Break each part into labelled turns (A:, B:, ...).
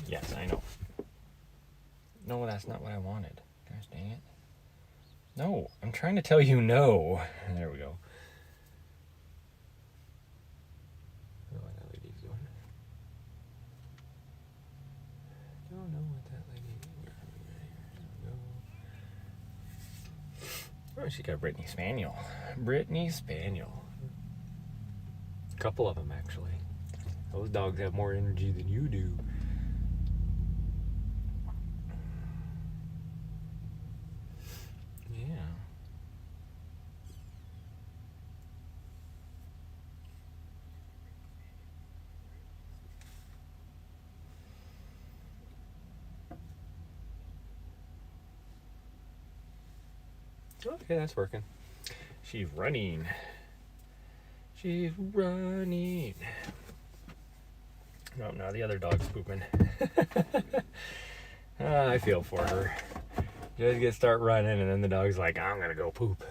A: Yes, I know. No, that's not what I wanted. Gosh dang it. No, I'm trying to tell you no. There we go. I don't know what that lady's doing. Don't know what that lady is. Oh, she got Brittany Spaniel. Brittany Spaniel. A couple of them, actually. Those dogs have more energy than you do. Yeah. Okay, that's working. She's running. She's running. No, now the other dog's pooping. I feel for her. Just get start running, and then the dog's like, I'm gonna go poop.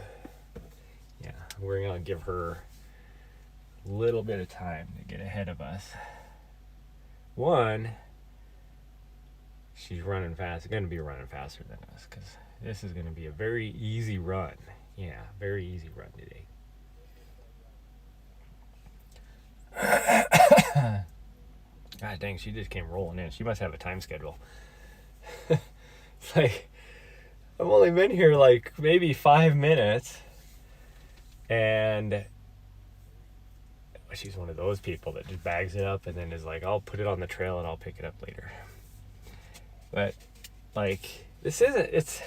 A: Yeah, we're gonna give her a little bit of time to get ahead of us. One, she's running fast. Gonna be running faster than us, because this is gonna be a very easy run. Yeah, very easy run today. God dang, she just came rolling in. She must have a time schedule. It's like, I've only been here like maybe 5 minutes, and she's one of those people that just bags it up and then is like, I'll put it on the trail and I'll pick it up later. But like, this isn't, it's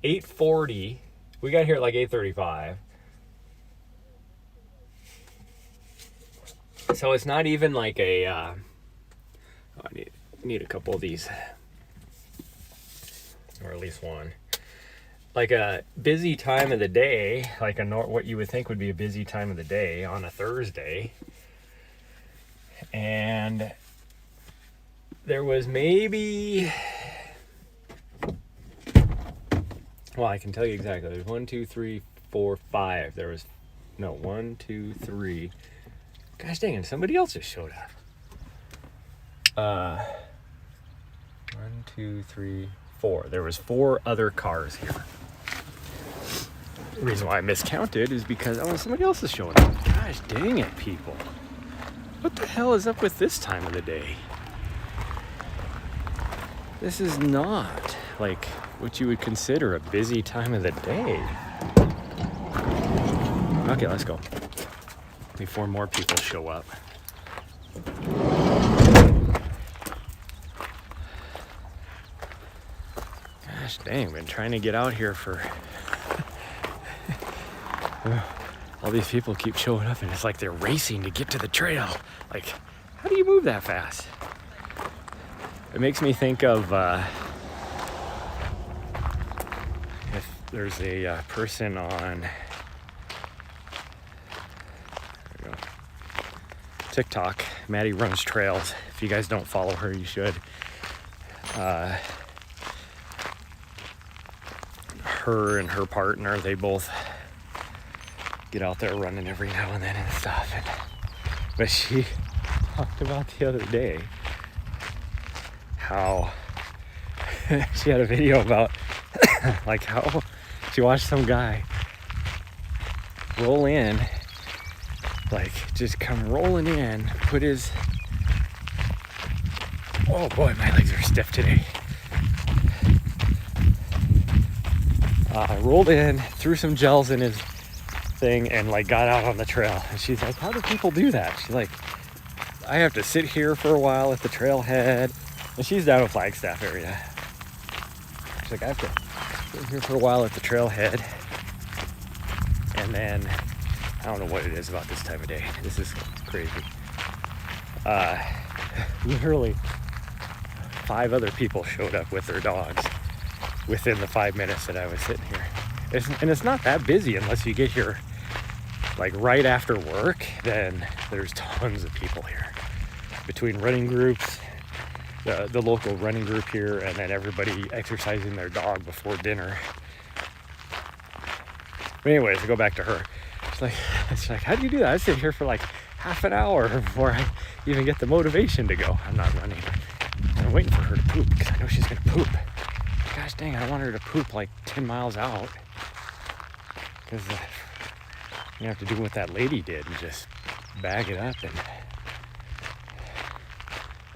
A: 8:40. We got here at like 8:35. So it's not even like a, I need a couple of these, or at least one. Like a busy time of the day, like what you would think would be a busy time of the day on a Thursday. And there was maybe, well, I can tell you exactly. There's 1, 2, 3, 4, 5. There was, no, 1, 2, 3. Gosh dang it, somebody else just showed up. 1, 2, 3, 4. There was 4 other cars here. The reason why I miscounted is because somebody else is showing up. Gosh dang it, people. What the hell is up with this time of the day? This is not like what you would consider a busy time of the day. Okay, let's go. Before more people show up. Gosh dang, been trying to get out here for all these people keep showing up, and it's like they're racing to get to the trail. Like, how do you move that fast? It makes me think of if there's a person on TikTok, Maddie Runs Trails. If you guys don't follow her, you should. Her and her partner, they both get out there running every now and then and stuff. But she talked about the other day how she had a video about like how she watched some guy roll in, like just come rolling in, put his, oh boy, my legs are stiff today. Rolled in, threw some gels in his thing, and like got out on the trail. And she's like, how do people do that? She's like, I have to sit here for a while at the trailhead. And she's down in Flagstaff area. She's like, I have to sit here for a while at the trailhead. And then, I don't know what it is about this time of day. This is crazy. Literally 5 other people showed up with their dogs within the 5 minutes that I was sitting here. And it's not that busy unless you get here like right after work. Then there's tons of people here. Between running groups, the local running group here, and then everybody exercising their dog before dinner. But anyways, I go back to her. She's like, how do you do that? I sit here for like half an hour before I even get the motivation to go. I'm not running. I'm waiting for her to poop because I know she's gonna poop. Gosh dang, I want her to poop like 10 miles out. Because you have to do what that lady did and just bag it up and...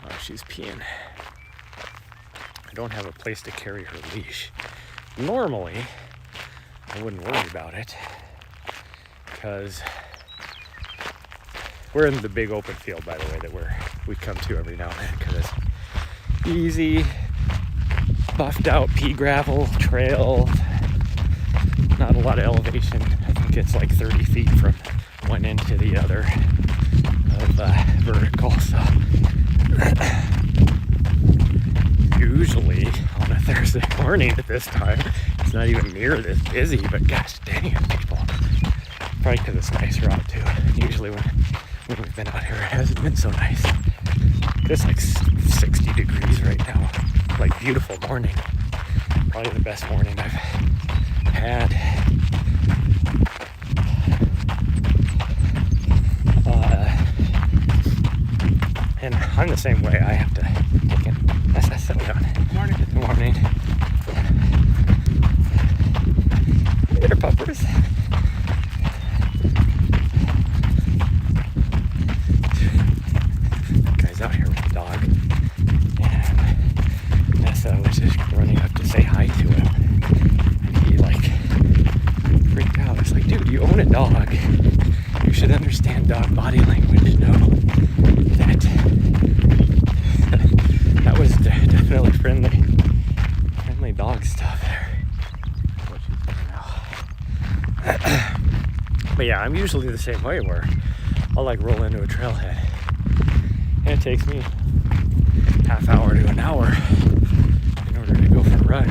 A: Oh, she's peeing. I don't have a place to carry her leash. Normally, I wouldn't worry about it because we're in the big open field, by the way, that we come to every now and then because it's easy, buffed out pea gravel trail, not a lot of elevation. I think it's like 30 feet from one end to the other of vertical. So usually on a Thursday morning at this time, it's not even near this busy, but gosh dang it, people. Probably because it's nicer out too. Usually when we've been out here, it hasn't been so nice. It's like 60 degrees right now. Like beautiful morning. Probably the best morning I've had. And I'm the same way. I have to take it. Let's settle down. Good morning. Good morning. Hey there, puppers. Guy's out here with the dog. And Nessa was just running up to say hi to him. And he like freaked out. It's like, dude, you own a dog. You should understand dog body language. Know that that was definitely friendly dog stuff there. What she's doing now. But yeah, I'm usually the same way where I'll like roll into a trailhead and it takes me half hour to an hour in order to go for a run.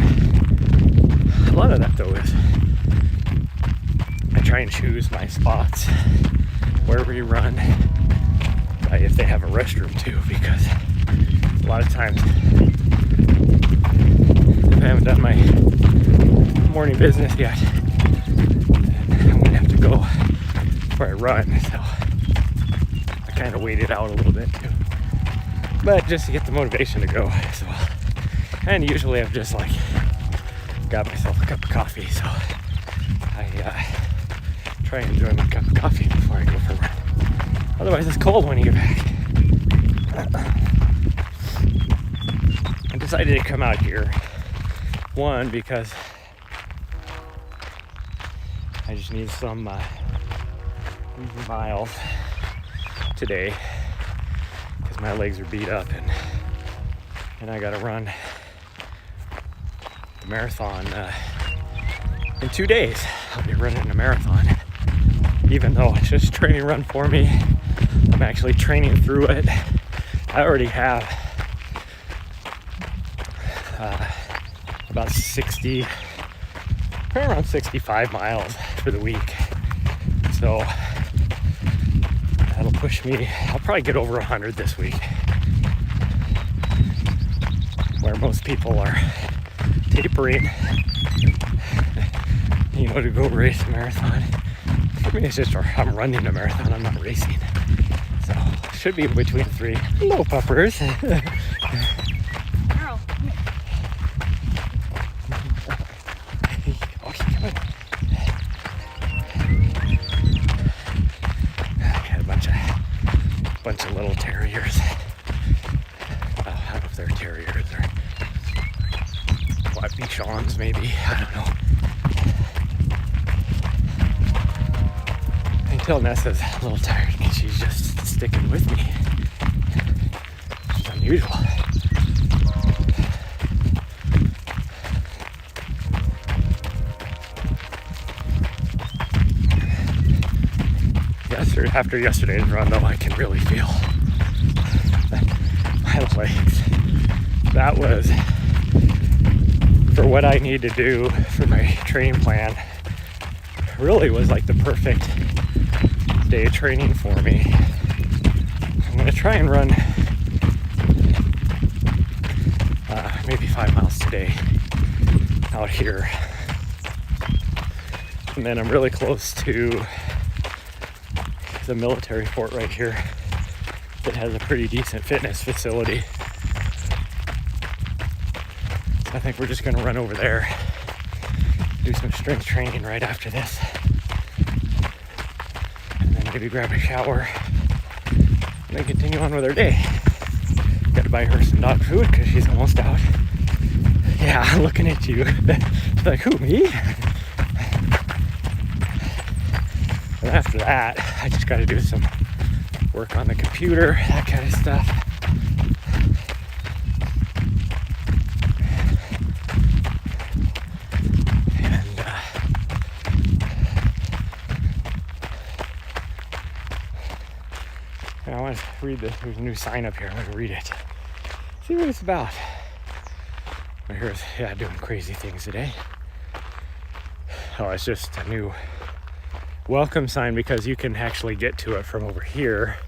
A: A lot of that though is I try and choose my spots where we run, if they have a restroom too, because a lot of times if I haven't done my morning business yet, then I'm gonna have to go where I run, so I kind of wait it out a little bit too, but just to get the motivation to go as well. And usually I've just like got myself a cup of coffee, so I try and enjoy my cup of coffee before I go for a run. Otherwise it's cold when you get back. I decided to come out here, one, because I just need some miles today because my legs are beat up and I gotta run the marathon in 2 days. I'll be running a marathon, even though it's just a training run for me. I'm actually training through it. I already have about 60, around 65 miles for the week. So that'll push me. I'll probably get over 100 this week, where most people are tapering, to go race a marathon. For me, it's just I'm running a marathon, I'm not racing. So it should be in between three. Hello, puppers.
B: Girl,
A: Got a bunch of little terriers. I don't know if they're terriers or what, Bichons maybe. I don't know. Until Nessa's a little tired and she's just sticking with me. It's unusual. After yesterday's run, though, I can really feel my legs. That was, for what I need to do for my training plan, really was like the perfect day of training for me. I'm going to try and run maybe 5 miles today out here. And then I'm really close to the military fort right here that has a pretty decent fitness facility. I think we're just gonna run over there, do some strength training right after this, and then maybe grab a shower, and then continue on with our day. Gotta buy her some dog food because she's almost out. Yeah, looking at you. She's like, who, me? And after that, I just gotta do some work on the computer, that kind of stuff. And I want to read this. There's a new sign up here. I'm going to read it. See what it's about. Here's, yeah, doing crazy things today. Oh, it's just a new welcome sign because you can actually get to it from over here.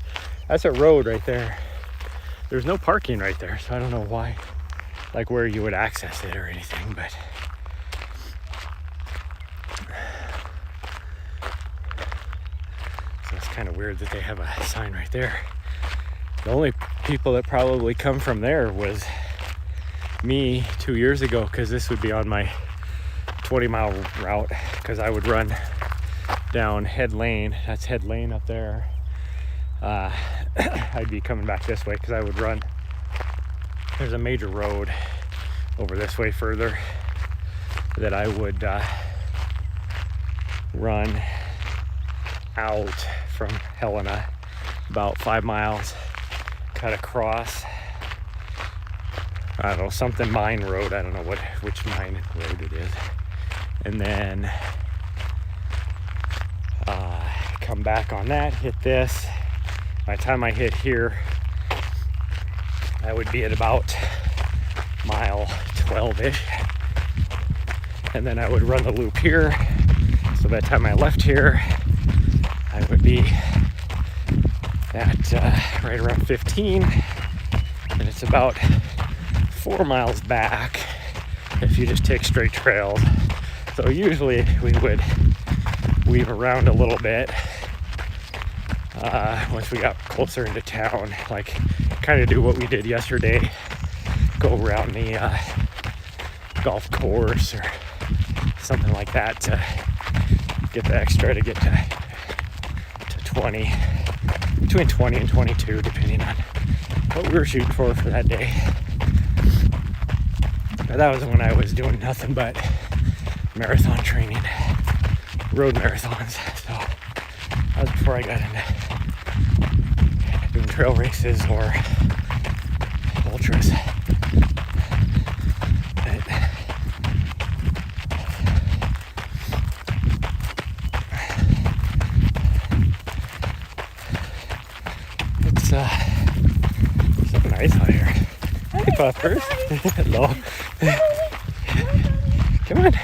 A: That's a road right there. There's no parking right there, so I don't know why, like where you would access it or anything, but so it's kind of weird that they have a sign right there. The only people that probably come from there was me 2 years ago, because this would be on my 20-mile route, because I would run down Head Lane. That's Head Lane up there. I'd be coming back this way because I would run. There's a major road over this way further that I would run out from Helena, about 5 miles, cut across, I don't know, something mine road, I don't know which mine road it is, and then come back on that, hit this. By the time I hit here, I would be at about mile 12-ish, and then I would run the loop here. So by the time I left here, I would be at right around 15, and it's about 4 miles back if you just take straight trails. So usually we would weave around a little bit once we got closer into town, like kind of do what we did yesterday, go around the golf course or something like that to get the extra to get to 20, between 20 and 22, depending on what we were shooting for that day. But that was when I was doing nothing but marathon training, road marathons. So that was before I got into doing trail races or ultras. It's so nice out here. Hey, puppers. Hello. Come on.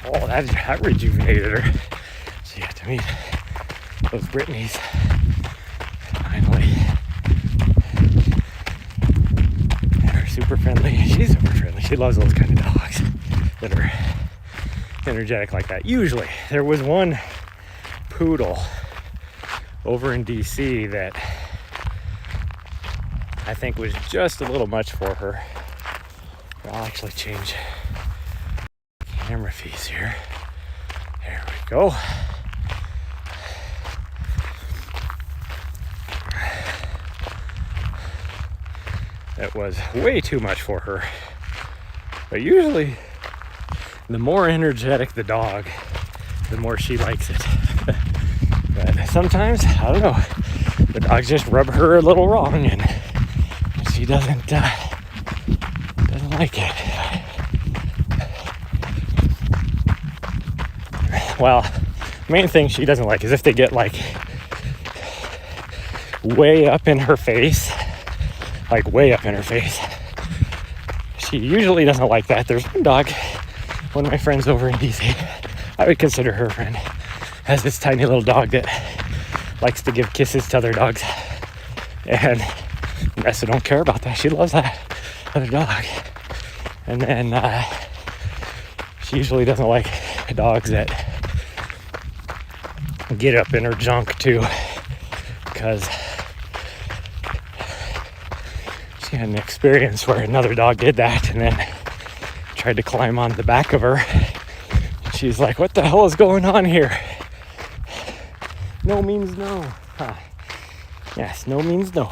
A: Oh, that rejuvenated her. She got to meet those Brittany's finally. They're super friendly. She's super friendly. She loves those kind of dogs that are energetic like that. Usually, there was one poodle over in DC that I think was just a little much for her. I'll actually change camera fees here. There we go. That was way too much for her. But usually, the more energetic the dog, the more she likes it. But sometimes, I don't know, the dogs just rub her a little wrong and she doesn't like it. Well, the main thing she doesn't like is if they get like way up in her face, like way up in her face. She usually doesn't like that. There's one dog, one of my friends over in DC, I would consider her a friend, has this tiny little dog that likes to give kisses to other dogs, and Nessa don't care about that. She loves that other dog. And then she usually doesn't like dogs that get up in her junk too, because she had an experience where another dog did that and then tried to climb on the back of her. She's like, what the hell is going on here? No means no. Yes, no means no.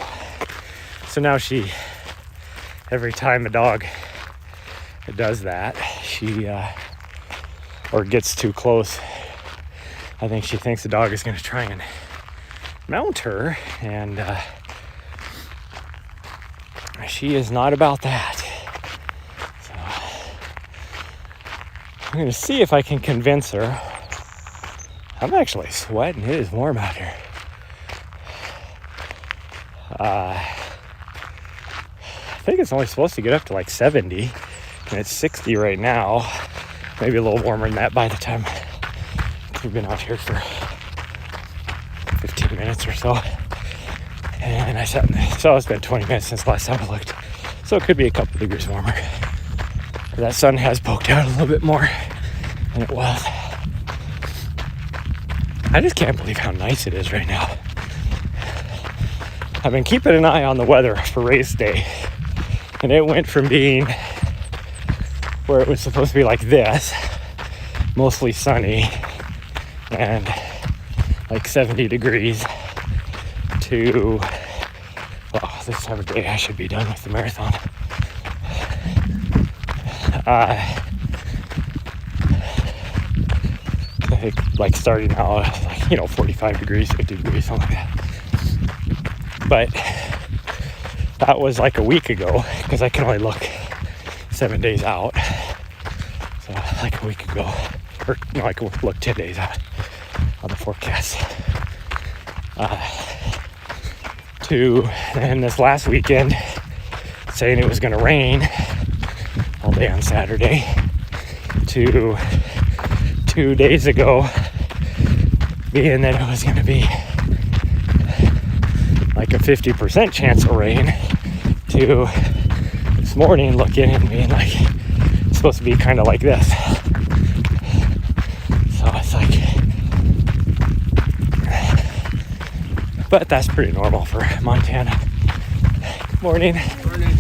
A: So now she, every time a dog does that, she, or gets too close, I think she thinks the dog is going to try and mount her, and she is not about that. So I'm going to see if I can convince her. I'm actually sweating. It is warm out here. I think it's only supposed to get up to like 70, and it's 60 right now. Maybe a little warmer than that by the time we've been out here for 15 minutes or so. And so it's been 20 minutes since the last time I looked. So it could be a couple degrees warmer. That sun has poked out a little bit more than it was. I just can't believe how nice it is right now. I've been keeping an eye on the weather for race day, and it went from being where it was supposed to be like this, mostly sunny and like 70 degrees, to, well, this time of day I should be done with the marathon. I think like starting out like, 45 degrees, 50 degrees, something like that. But that was like a week ago, because I can only look 7 days out. So like a week ago, or I can look 10 days out on the forecast. To then this last weekend saying it was going to rain all day on Saturday, to 2 days ago being that it was going to be like a 50% chance of rain, to this morning looking and being like, it's supposed to be kind of like this. So it's like, but that's pretty normal for Montana. Good morning.
B: Morning.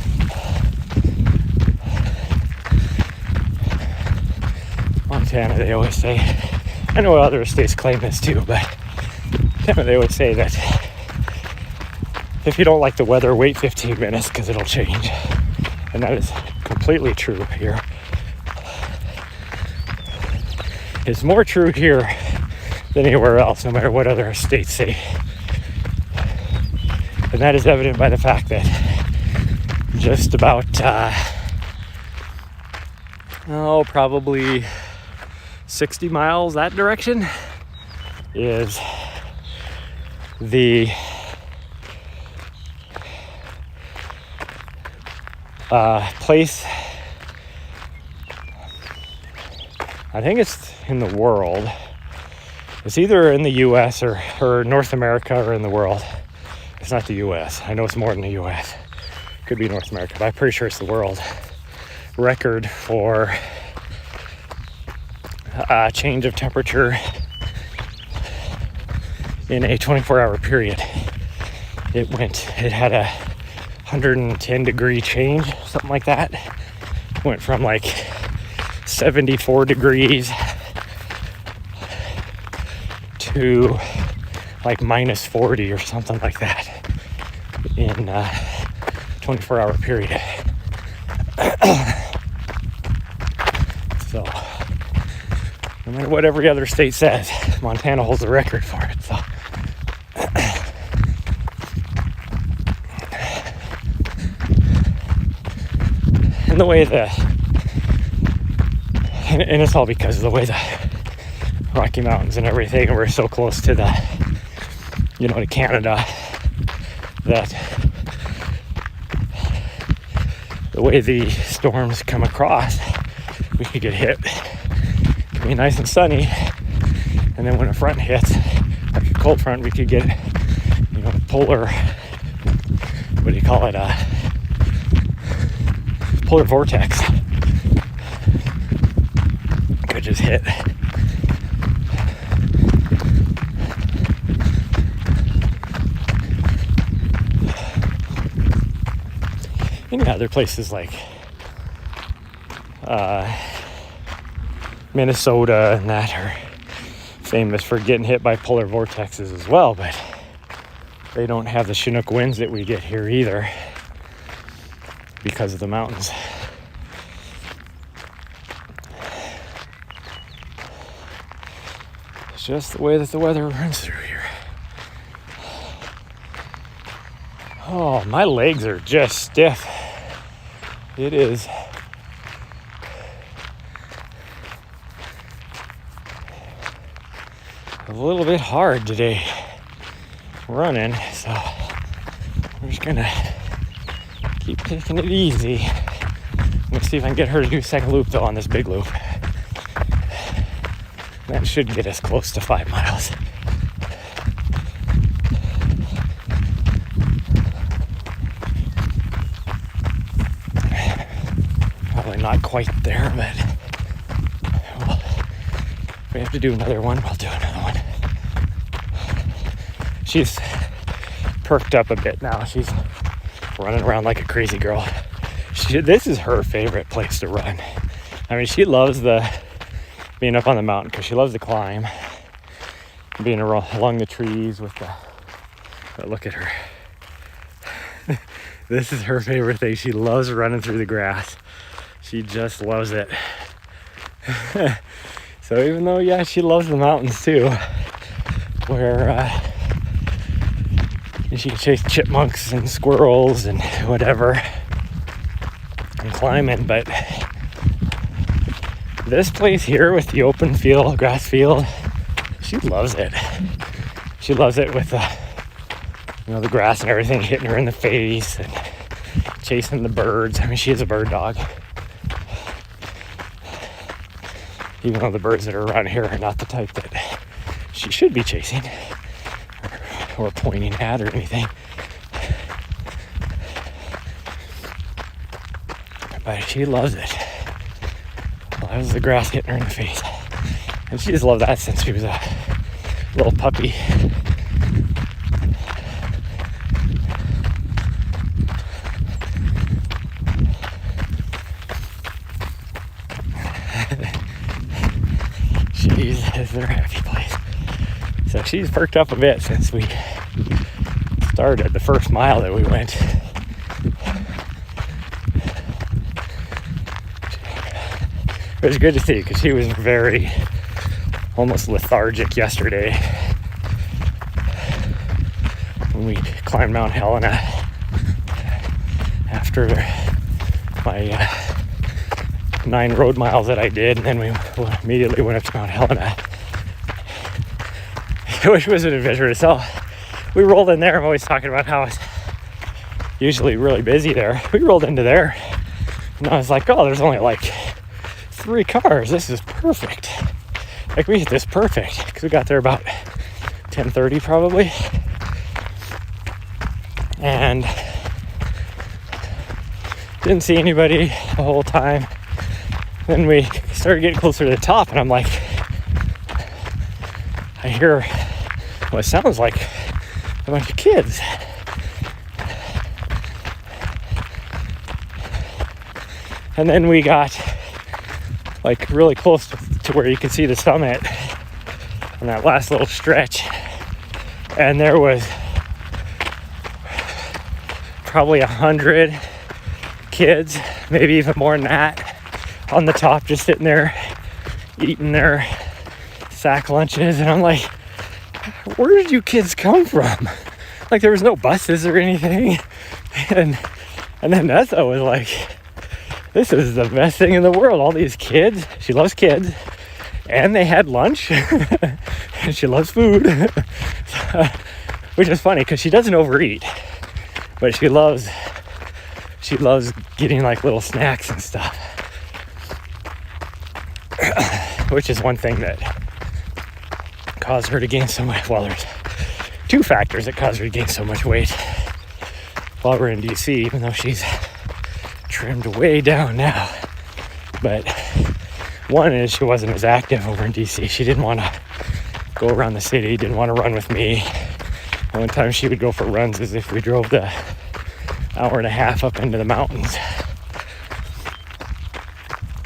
A: Montana, they always say, I know other states claim this too, but they always say that if you don't like the weather, wait 15 minutes because it'll change. And that is completely true here. It's more true here than anywhere else, no matter what other states say. And that is evident by the fact that just about, probably 60 miles that direction is the place, I think it's in the world. It's either in the US or North America or in the world. It's not the US. I know it's more than the US. Could be North America, but I'm pretty sure it's the world record for change of temperature in a 24-hour period. It had a 110 degree change, something like that. Went from like 74 degrees to like minus 40 or something like that in a 24-hour period. So no matter what every other state says, Montana holds the record for it. So and the way and it's all because of the way the Rocky Mountains and everything, we're so close to to Canada, that the way the storms come across, we could get hit. It can be nice and sunny, and then when a front hits, like a cold front, we could get, polar, what do you call it, polar vortex. Could just hit. And yeah, there are places like Minnesota and that are famous for getting hit by polar vortexes as well, but they don't have the Chinook winds that we get here either because of the mountains. It's just the way that the weather runs through here. Oh, my legs are just stiff. It is a little bit hard today running, so we're just gonna keep taking it easy. I'm gonna see if I can get her to do a second loop though on this big loop. That should get us close to 5 miles. Probably not quite there, but if we have to do another one, we'll do another one. She's perked up a bit now. She's running around like a crazy girl. This is her favorite place to run. I mean, she loves being up on the mountain because she loves to climb. Being along the trees with but look at her. This is her favorite thing. She loves running through the grass. She just loves it. So even though, yeah, she loves the mountains too, where she can chase chipmunks and squirrels and whatever and climbing, but this place here with the open field, grass field, she loves it. She loves it with the grass and everything hitting her in the face and chasing the birds. I mean, she is a bird dog. Even though the birds that are around here are not the type that she should be chasing or pointing at or anything. But she loves it. Loves the grass hitting her in the face. And she just loved that since she was a little puppy. This is their happy place. So she's perked up a bit since we started the first mile that we went. It was good to see because she was very almost lethargic yesterday when we climbed Mount Helena after my 9 road miles that I did, and then we immediately went up to Mount Helena, which was an adventure itself. We rolled in there. I'm always talking about how it's usually really busy there. We rolled into there and I was like, oh, there's only like 3 cars. This is perfect. Like, we hit this perfect because we got there about 10:30 probably, and didn't see anybody the whole time. Then we started getting closer to the top, and I'm like, I hear what sounds like a bunch of kids. And then we got like really close to where you could see the summit on that last little stretch, and there was probably 100 kids, maybe even more than that, on the top, just sitting there eating their sack lunches. And I'm like, where did you kids come from? Like, there was no buses or anything. And then Nessa was like, this is the best thing in the world. All these kids, she loves kids, and they had lunch, and she loves food, which is funny because she doesn't overeat, but she loves getting like little snacks and stuff, which is one thing that caused her to gain so much. Well, there's 2 factors that caused her to gain so much weight while we're in DC, even though she's trimmed way down now. But one is she wasn't as active over in DC. She didn't want to go around the city, didn't want to run with me. The only time she would go for runs is if we drove the hour and a half up into the mountains.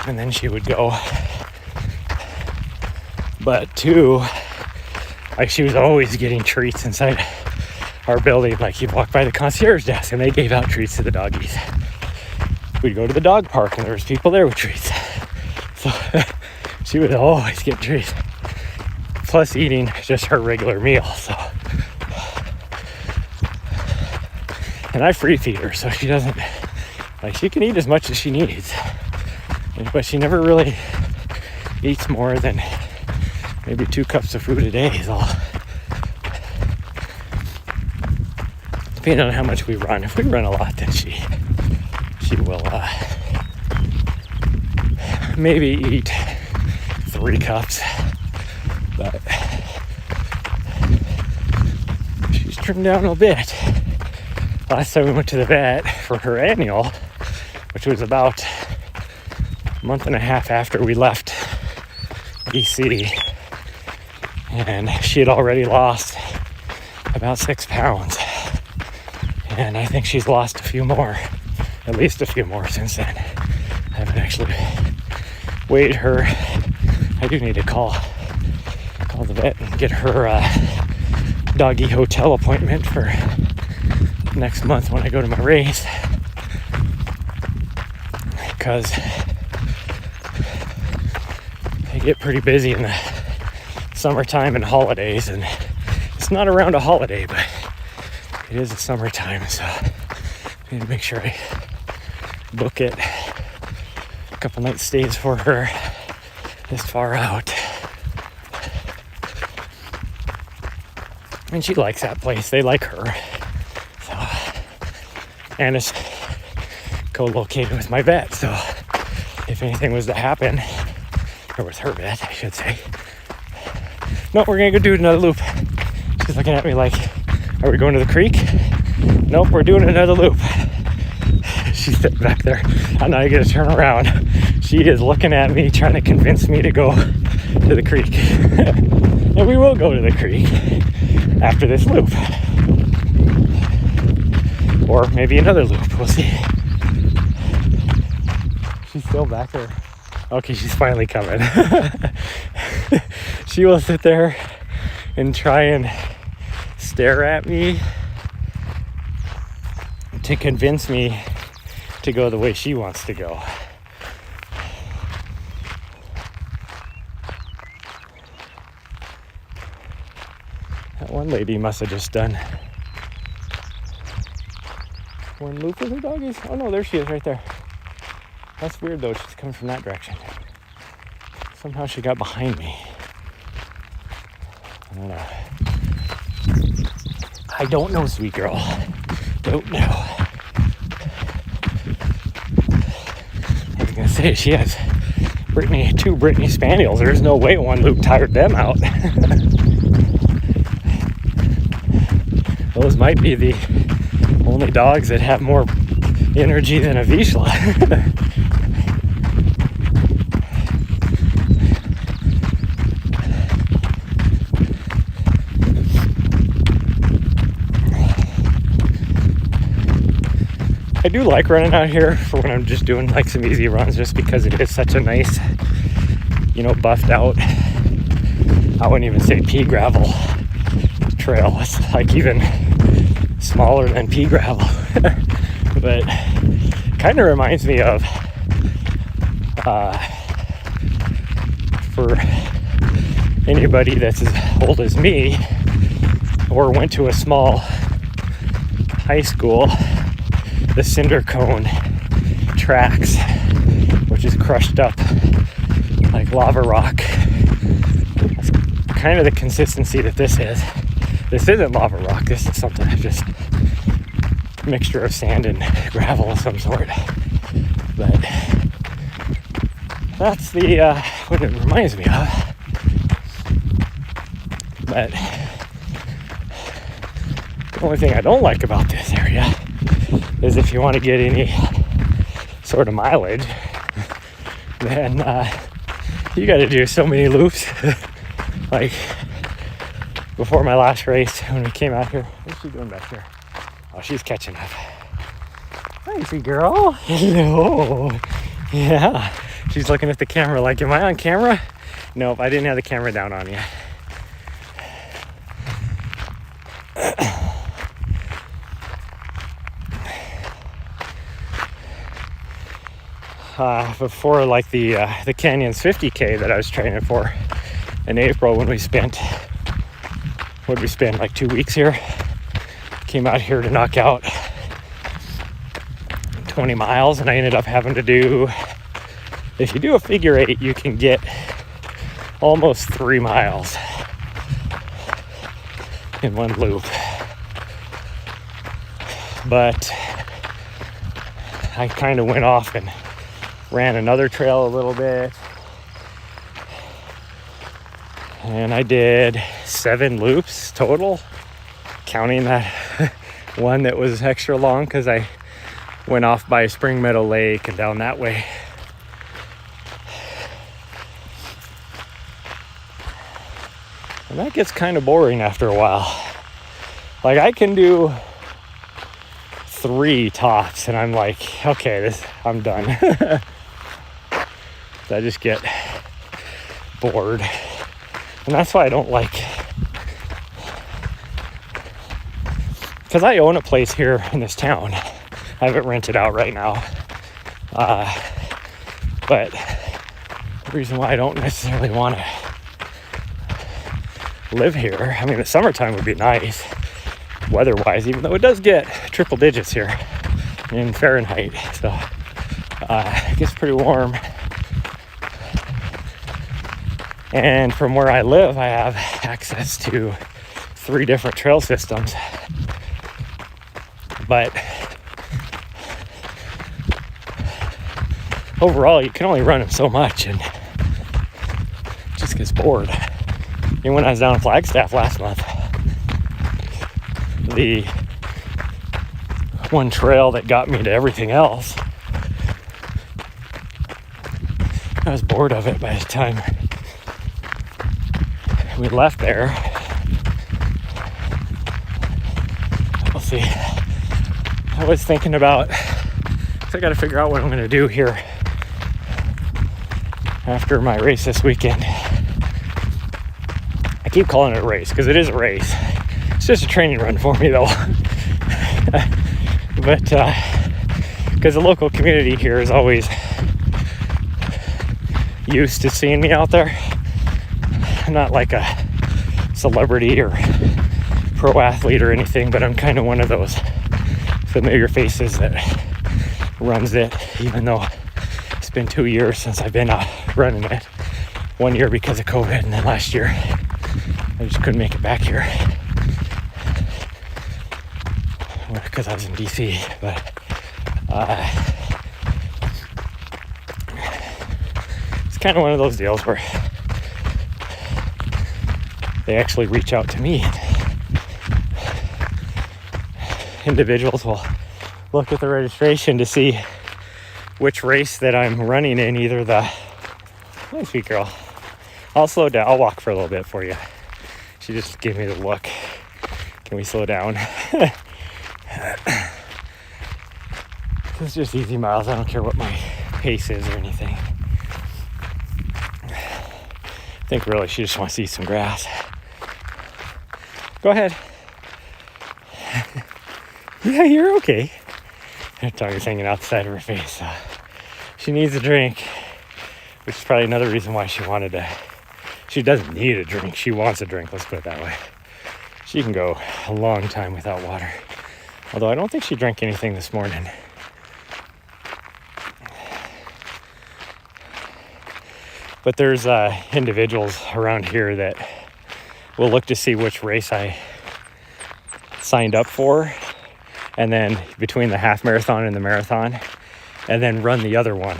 A: And then she would go. But two, like she was always getting treats inside our building. Like you'd walk by the concierge desk and they gave out treats to the doggies. We'd go to the dog park and there was people there with treats. So she would always get treats. Plus eating just her regular meal. So, and I free feed her, so she doesn't, like she can eat as much as she needs. But she never really eats more than maybe 2 cups of food a day is all. Depending on how much we run. If we run a lot, then she will maybe eat 3 cups. But she's trimmed down a bit. Last time we went to the vet for her annual, which was about a month and a half after we left BC, and she had already lost about 6 pounds. And I think she's lost a few more, at least a few more since then. I haven't actually weighed her. I do need to call the vet and get her doggy hotel appointment for next month when I go to my race. Because I get pretty busy in the summertime and holidays, and it's not around a holiday, but it is the summertime, so I need to make sure I book it. A couple night stays for her this far out. And she likes that place. They like her. So, and it's co-located with my vet, so if anything was to happen, or with her vet, I should say. No, we're gonna go do another loop. She's looking at me like, are we going to the creek? Nope, we're doing another loop. She's sitting back there. I'm not gonna turn around. She is looking at me, trying to convince me to go to the creek. And we will go to the creek after this loop. Or maybe another loop, we'll see. She's still back there. Okay, she's finally coming. She will sit there and try and stare at me to convince me to go the way she wants to go. That one lady must have just done one loop with her doggies. Oh no, there she is right there. That's weird though, she's coming from that direction. Somehow she got behind me. I don't know, sweet girl. Don't know. I was gonna say, she has two Brittany Spaniels. There's no way one loop tired them out. Those might be the only dogs that have more energy than a Vizsla. I do like running out here for when I'm just doing like some easy runs, just because it is such a nice, buffed out, I wouldn't even say pea gravel trail. It's like even smaller than pea gravel. But kind of reminds me of for anybody that's as old as me or went to a small high school, the cinder cone tracks, which is crushed up like lava rock. That's kind of the consistency that this is. This isn't lava rock. This is something just mixture of sand and gravel of some sort. But that's what it reminds me of. But the only thing I don't like about this area is if you want to get any sort of mileage, then you got to do so many loops. Like before my last race, when we came out here, what's she doing back here? Oh, she's catching up. Hi, girl. Hello. Yeah. She's looking at the camera like, am I on camera? Nope, I didn't have the camera down on yet. Before like the Canyons 50K that I was training for in April, when we spent like 2 weeks here, came out here to knock out 20 miles, and I ended up having to do, if you do a figure eight, you can get almost 3 miles in one loop. But I kind of went off and ran another trail a little bit, and I did 7 loops total, counting that one that was extra long because I went off by Spring Meadow Lake and down that way. And that gets kind of boring after a while. Like, I can do 3 tops and I'm like, okay, I'm done. I just get bored. And that's why I don't like, because I own a place here in this town. I have it rented out right now. But the reason why I don't necessarily want to live here, I mean, the summertime would be nice weather-wise, even though it does get triple digits here in Fahrenheit. So it gets pretty warm. And from where I live, I have access to 3 different trail systems. But overall, you can only run them so much, and it just gets bored. And when I was down in Flagstaff last month, the one trail that got me to everything else, I was bored of it by the time we left there. We'll see. I was thinking about, so I got to figure out what I'm going to do here after my race this weekend. I keep calling it a race because it is a race. It's just a training run for me, though. But because the local community here is always used to seeing me out there. I'm not like a celebrity or pro athlete or anything, but I'm kind of one of those familiar faces that runs it, even though it's been 2 years since I've been running it. 1 year because of COVID, and then last year I just couldn't make it back here because I was in DC. But it's kind of one of those deals where they actually reach out to me. Individuals will look at the registration to see which race that I'm running in, either the, hi sweet girl, I'll slow down, I'll walk for a little bit for you. She just gave me the look. Can we slow down? It's just easy miles. I don't care what my pace is or anything. I think really she just wants to eat some grass. Go ahead. Yeah, you're okay. Her tongue is hanging out the side of her face. She needs a drink, which is probably another reason why she wanted to. She doesn't need a drink. She wants a drink. Let's put it that way. She can go a long time without water. Although I don't think she drank anything this morning. But there's individuals around here that will look to see which race I signed up for, and then between the half marathon and the marathon, and then run the other one,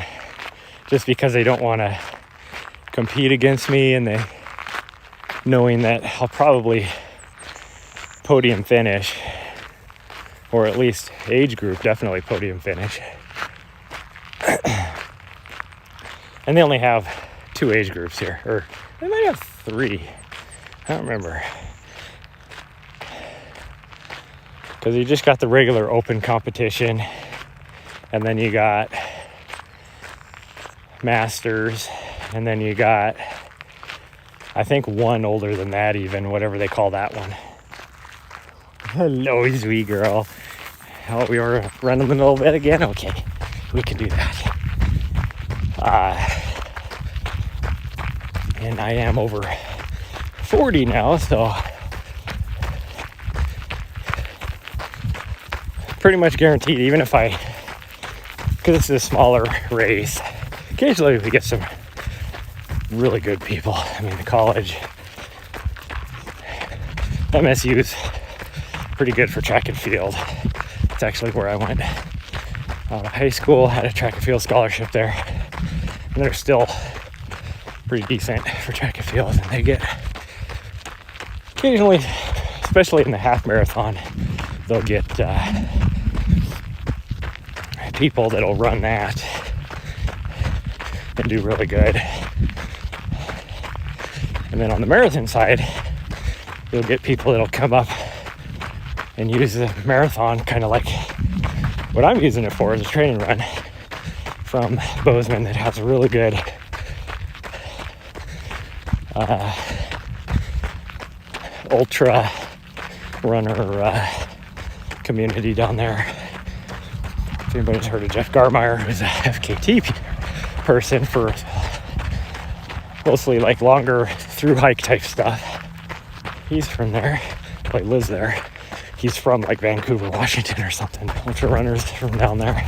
A: just because they don't want to compete against me, and they knowing that I'll probably podium finish, or at least age group definitely podium finish. And they only have 2 age groups here, or they might have 3. I don't remember. Because you just got the regular open competition, and then you got masters, and then you got, I think, one older than that even, whatever they call that one. Hello, sweet girl. Oh, we were running the middle bit again? Okay, we can do that. And I am over 40 now, so pretty much guaranteed, even if because this is a smaller race, occasionally we get some really good people. I mean, the college, MSU's pretty good for track and field. It's actually where I went out of high school, had a track and field scholarship there, and they're still pretty decent for track and field, and they get occasionally, especially in the half marathon, they'll get people that'll run that and do really good. And then on the marathon side, you'll get people that'll come up and use the marathon kind of like what I'm using it for, is a training run from Bozeman that has a really good ultra runner community down there. If anybody's heard of Jeff Garmeyer, who's a FKT person for mostly like longer through hike type stuff, he's from there, like lives there. He's from like Vancouver, Washington or something. Ultra runners from down there.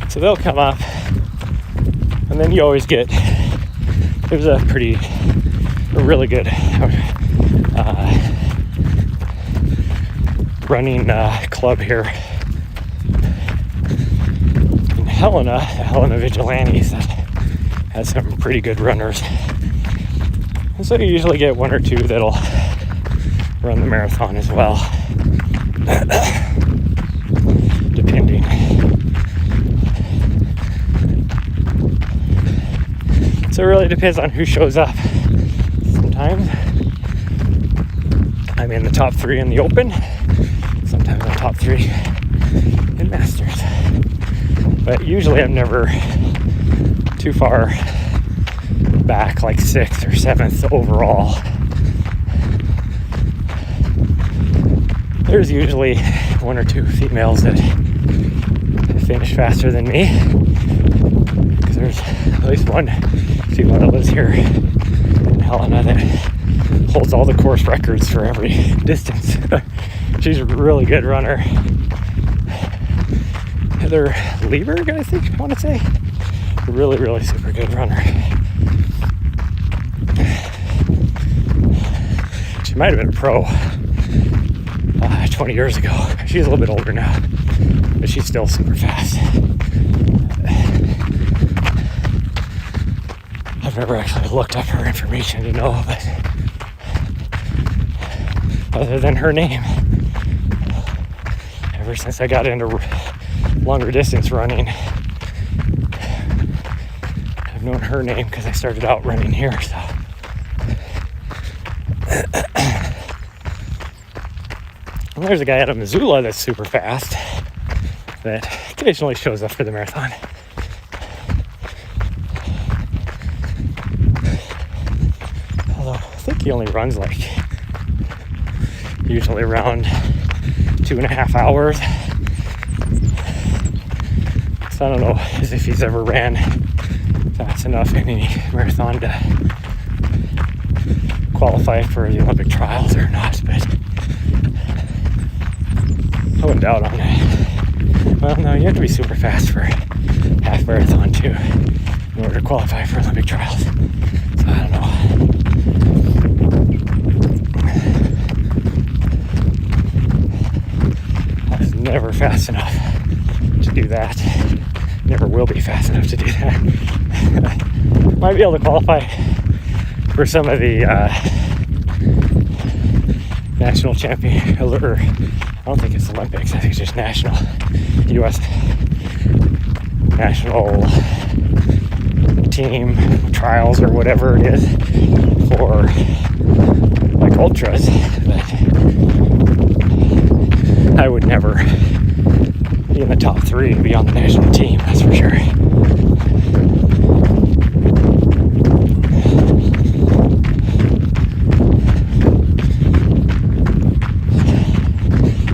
A: So they'll come up, and then you always get, there's a really good running club here in Helena Vigilantes, that has some pretty good runners. And so you usually get one or two that'll run the marathon as well, depending. So it really depends on who shows up. Sometimes I'm in the top 3 in the open, sometimes I'm top 3 in masters. But usually I'm never too far back, like 6th or 7th overall. There's usually 1 or 2 females that finish faster than me, because there's at least one female that lives here in Helena that holds all the course records for every distance. She's a really good runner. Heather Lieberg, I think I want to say. Really, really super good runner. She might have been a pro 20 years ago. She's a little bit older now, but she's still super fast. I've never actually looked up her information to know, but other than her name, ever since I got into longer distance running, I've known her name because I started out running here. So and there's a guy out of Missoula that's super fast that occasionally shows up for the marathon. Although I think he only runs like usually around 2.5 hours. So I don't know as if he's ever ran fast enough in any marathon to qualify for the Olympic trials or not, but I wouldn't doubt on it. Well, no, you have to be super fast for half marathon too in order to qualify for Olympic trials. So I don't know. I was never fast enough to do that. Never will be fast enough to do that. Might be able to qualify for some of the national champion, or I don't think it's Olympics, I think it's just national, U.S. national team trials or whatever it is for like ultras, but I would never be in the top 3 and be on the national team, that's for sure.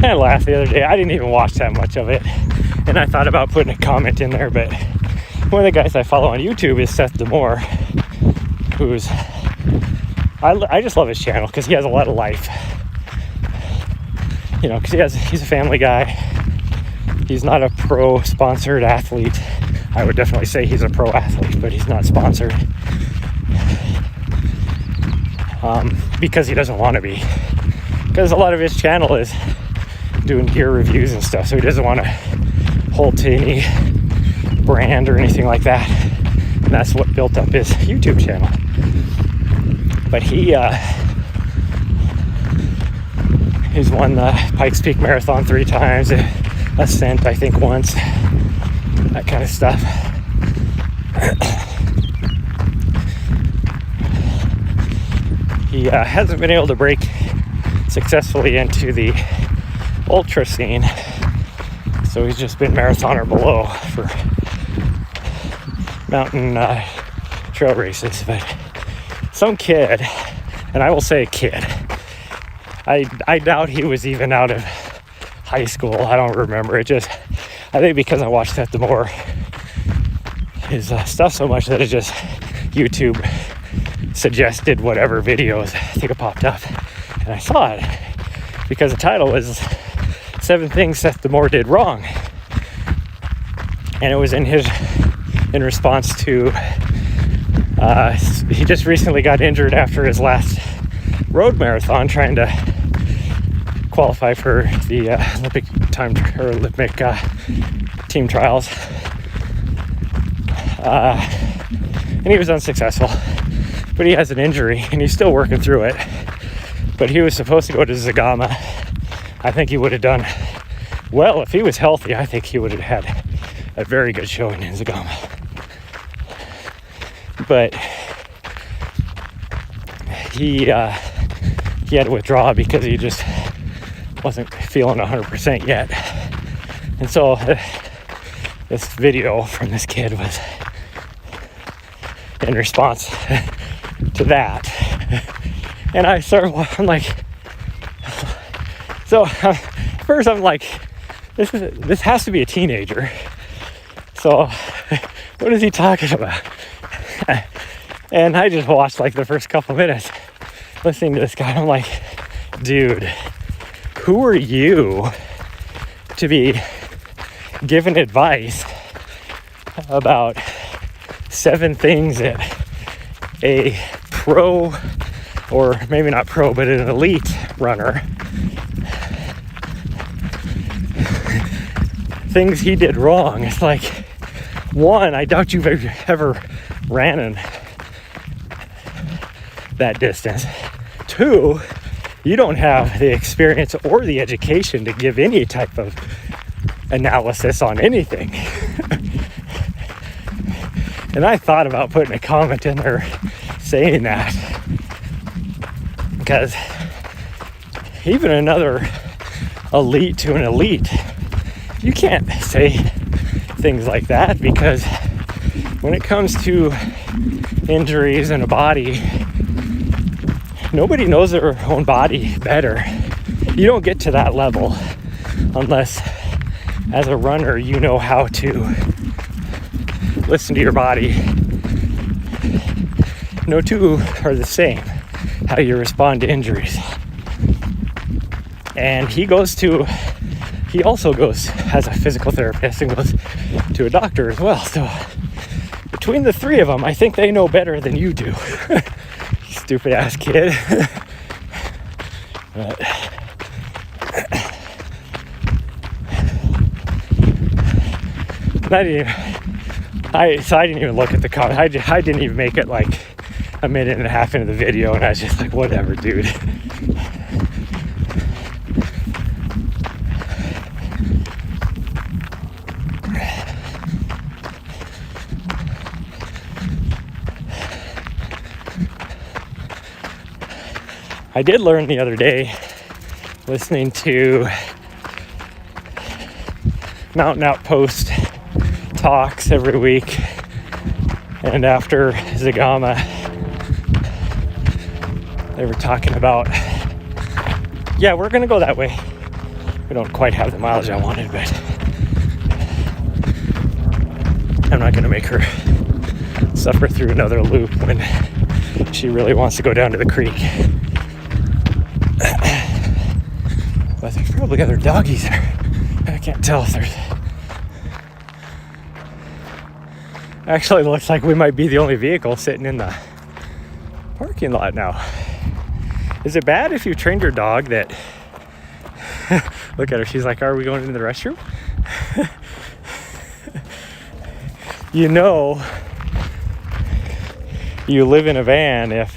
A: I laughed the other day. I didn't even watch that much of it, and I thought about putting a comment in there, but one of the guys I follow on YouTube is Seth D'Amore, who's I just love his channel because he has a lot of life, you know, because he's a family guy. He's not a pro sponsored athlete. I would definitely say he's a pro athlete, but he's not sponsored because he doesn't want to be, because a lot of his channel is doing gear reviews and stuff, so he doesn't want to hold to any brand or anything like that, and that's what built up his YouTube channel. But he's won the Pikes Peak Marathon 3 times, Ascent I think once, that kind of stuff. He hasn't been able to break successfully into the ultra scene, so he's just been marathon or below for mountain trail races. But some kid, and I will say kid, I doubt he was even out of high school, I don't remember, I think because I watched Seth D'Amore, his stuff so much that it just YouTube suggested whatever videos I think it popped up, and I saw it because the title was 7 Things Seth D'Amore Did Wrong, and it was in response to he just recently got injured after his last road marathon trying to qualify for the Olympic team trials, and he was unsuccessful, but he has an injury and he's still working through it. But he was supposed to go to Zagama. I think he would have done well if he was healthy. I think he would have had a very good showing in Zagama, but he had to withdraw because he just wasn't feeling 100% yet. And so this video from this kid was in response to that. And I'm like, so first I'm like, this has to be a teenager. So what is he talking about? And I just watched like the first couple minutes listening to this guy. I'm like, dude, who are you to be giving advice about 7 things that a pro, or maybe not pro, but an elite runner, things he did wrong? It's like, 1, I doubt you've ever ran in that distance. 2, you don't have the experience or the education to give any type of analysis on anything. And I thought about putting a comment in there saying that, because even another elite to an elite, you can't say things like that, because when it comes to injuries in a body, nobody knows their own body better. You don't get to that level unless, as a runner, you know how to listen to your body. No two are the same, how you respond to injuries. And he also goes as a physical therapist and goes to a doctor as well. So between the 3 of them, I think they know better than you do. Stupid ass kid. But I didn't even look at the comment. I didn't even make it like a minute and a half into the video, and I was just like, whatever, dude. I did learn the other day, listening to Mountain Outpost talks every week. And after Zagama, they were talking about, yeah, we're going to go that way. We don't quite have the mileage I wanted, but I'm not going to make her suffer through another loop when she really wants to go down to the creek. But there's probably other doggies there. I can't tell if there's... Actually, it looks like we might be the only vehicle sitting in the parking lot now. Is it bad if you trained your dog that... Look at her, she's like, are we going into the restroom? You know, you live in a van if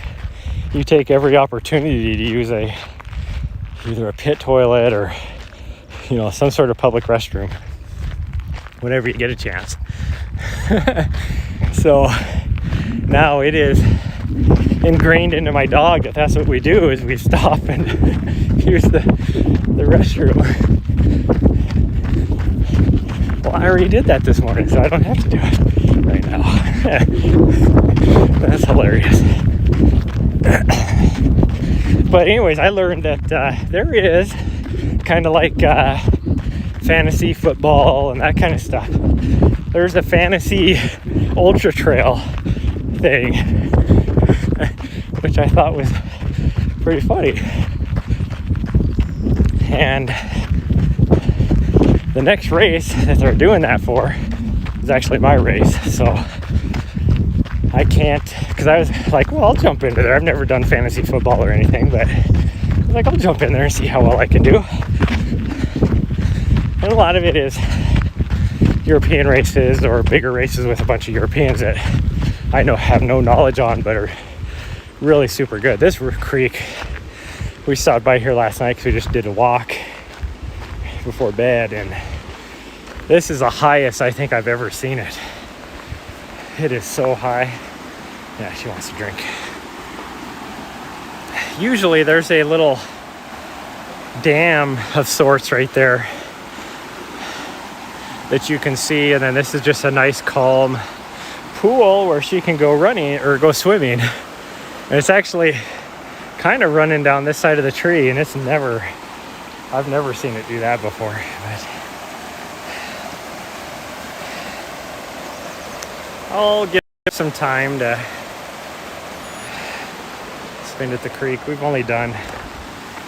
A: you take every opportunity to use either a pit toilet or, you know, some sort of public restroom whenever you get a chance. So now it is ingrained into my dog that that's what we do, is we stop and use the restroom. Well, I already did that this morning, so I don't have to do it right now. That's hilarious. But anyways, I learned that there is kind of like fantasy football and that kind of stuff. There's a fantasy ultra trail thing, which I thought was pretty funny. And the next race that they're doing that for is actually my race. So I can't, because I was like, well, I'll jump into there. I've never done fantasy football or anything, but I was like, I'll jump in there and see how well I can do. And a lot of it is European races or bigger races with a bunch of Europeans that I know have no knowledge on, but are really super good. This creek, we stopped by here last night because we just did a walk before bed, and this is the highest I think I've ever seen it. It is so high. Yeah, she wants to drink. Usually there's a little dam of sorts right there that you can see, and then this is just a nice calm pool where she can go running or go swimming. And it's actually kind of running down this side of the tree, and I've never seen it do that before. But I'll give some time to spend at the creek. We've only done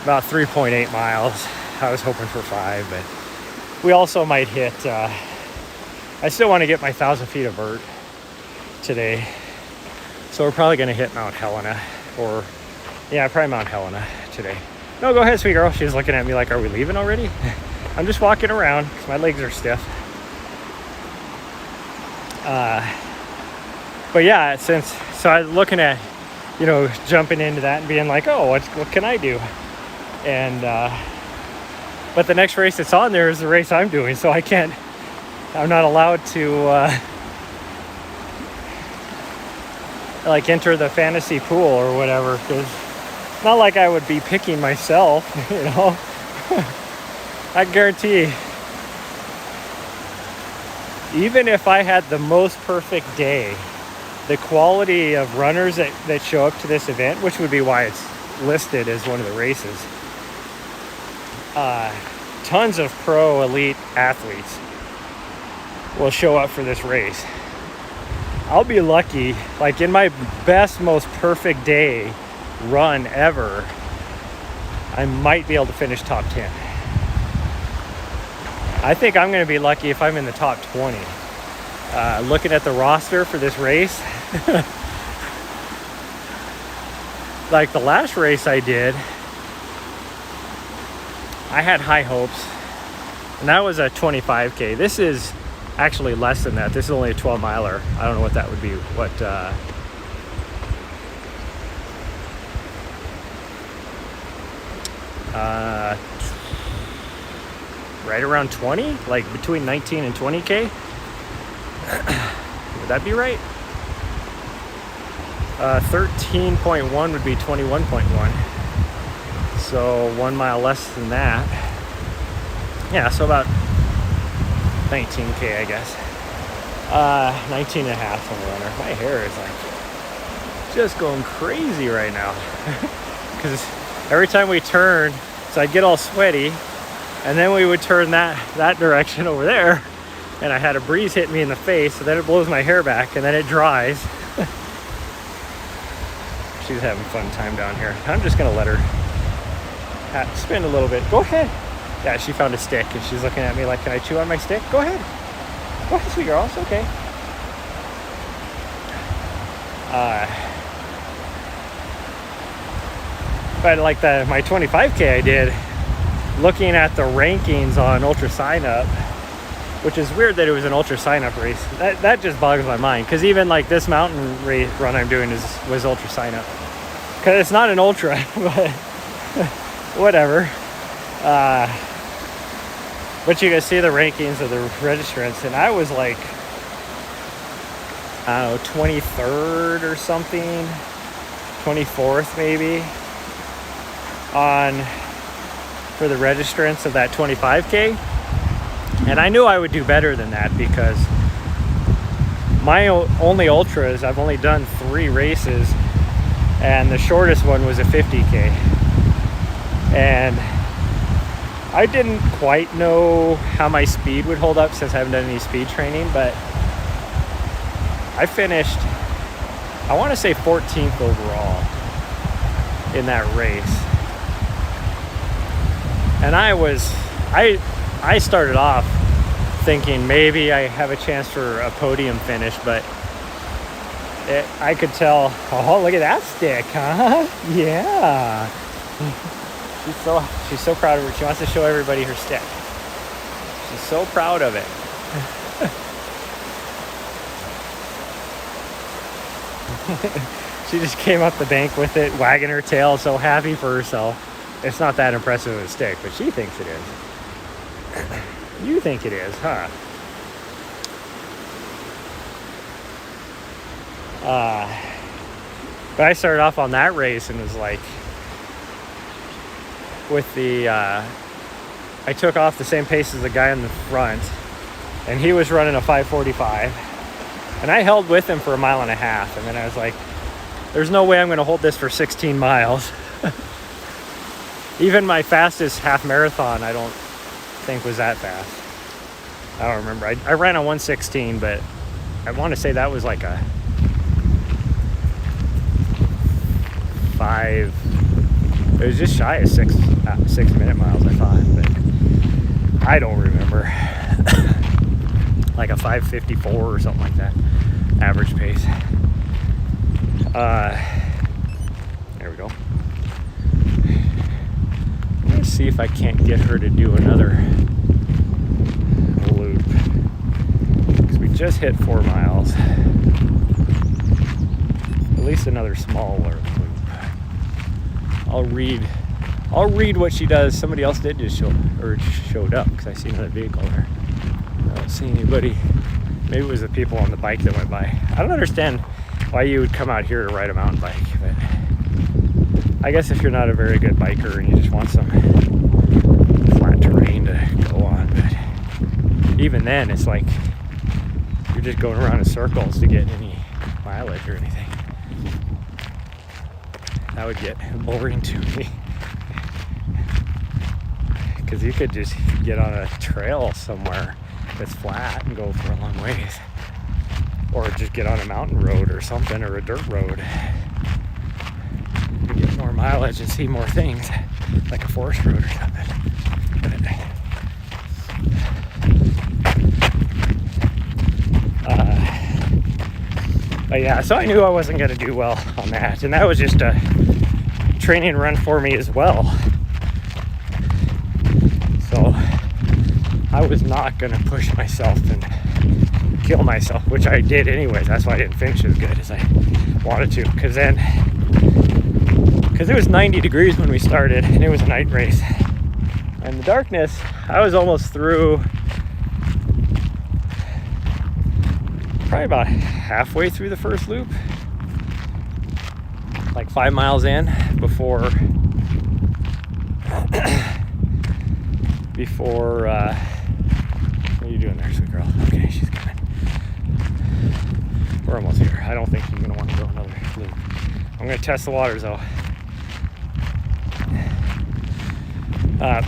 A: about 3.8 miles. I was hoping for 5, but we also might hit, I still want to get my 1,000 feet of vert today. So we're probably going to hit Mount Helena, or yeah, probably Mount Helena today. No, go ahead, sweet girl. She's looking at me like, are we leaving already? I'm just walking around because my legs are stiff. But yeah, so I was looking at, you know, jumping into that and being like, oh, what can I do? And, but the next race that's on there is the race I'm doing, so I'm not allowed to, like enter the fantasy pool or whatever, because it's not like I would be picking myself, you know. I guarantee, even if I had the most perfect day, the quality of runners that show up to this event, which would be why it's listed as one of the races, tons of pro elite athletes will show up for this race. I'll be lucky, like in my best, most perfect day run ever, I might be able to finish top 10. I think I'm going to be lucky if I'm in the top 20. Looking at the roster for this race, like the last race I did, I had high hopes, and that was a 25K. This is actually less than that. This is only a 12 miler. I don't know what that would be. Right around 20, like between 19 and 20K. Would that be right? 13.1 would be 21.1. So 1 mile less than that. Yeah, so about 19K, I guess. 19 and a half on the runner. My hair is like just going crazy right now. Because every time we turn, so I'd get all sweaty, and then we would turn that direction over there, and I had a breeze hit me in the face, so then it blows my hair back, and then it dries. She's having a fun time down here. I'm just gonna let her spin a little bit. Go ahead. Yeah, she found a stick, and she's looking at me like, can I chew on my stick? Go ahead. Go ahead, sweet girl, it's okay. But like my 25K I did, looking at the rankings on Ultra Sign Up, which is weird that it was an Ultra Sign Up race. That just boggles my mind, because even like this mountain race run I'm doing was Ultra Sign Up. Because it's not an ultra, but whatever. But you can see the rankings of the registrants, and I was like, I don't know, 23rd or something, 24th maybe, for the registrants of that 25K. And I knew I would do better than that, because my only ultras, I've only done 3 races, and the shortest one was a 50K. And I didn't quite know how my speed would hold up, since I haven't done any speed training, but I finished, I want to say 14th overall in that race. And I started off thinking maybe I have a chance for a podium finish, but I could tell, oh, look at that stick, huh? Yeah. She's so proud of her. She wants to show everybody her stick. She's so proud of it. She just came up the bank with it, wagging her tail, so happy for herself. It's not that impressive of a stick, but she thinks it is. You think it is, huh? But I started off on that race and was like, with the, I took off the same pace as the guy in the front, and he was running a 5:45, and I held with him for 1.5 miles, and then I was like, there's no way I'm going to hold this for 16 miles. Even my fastest half marathon, I don't think was that fast. I don't remember. I ran a 1:16, but I want to say that was like a 5. It was just shy of 6 minute miles, I thought, but I don't remember. Like a 5:54 or something like that, average pace. There we go. Let's see if I can't get her to do another loop, because we just hit 4 miles. At least another smaller loop. I'll read what she does. Somebody else did just showed up, because I see another vehicle there. I don't see anybody. Maybe it was the people on the bike that went by. I don't understand why you would come out here to ride a mountain bike, but I guess if you're not a very good biker and you just want some flat terrain to go on, but even then it's like you're just going around in circles to get any mileage or anything. That would get boring to me, because you could just get on a trail somewhere that's flat and go for a long ways, or just get on a mountain road or something, or a dirt road. You get more mileage and see more things, like a forest road or something. But yeah, so I knew I wasn't going to do well on that, and that was just a training run for me as well. So I was not going to push myself and kill myself, which I did anyways. That's why I didn't finish as good as I wanted to, because it was 90 degrees when we started, and it was a night race. And the darkness, I was almost through, probably about halfway through the first loop, like 5 miles in, before what are you doing there, sweet girl? Okay, she's coming. We're almost here. I don't think she's gonna want to go another loop. I'm gonna test the waters though.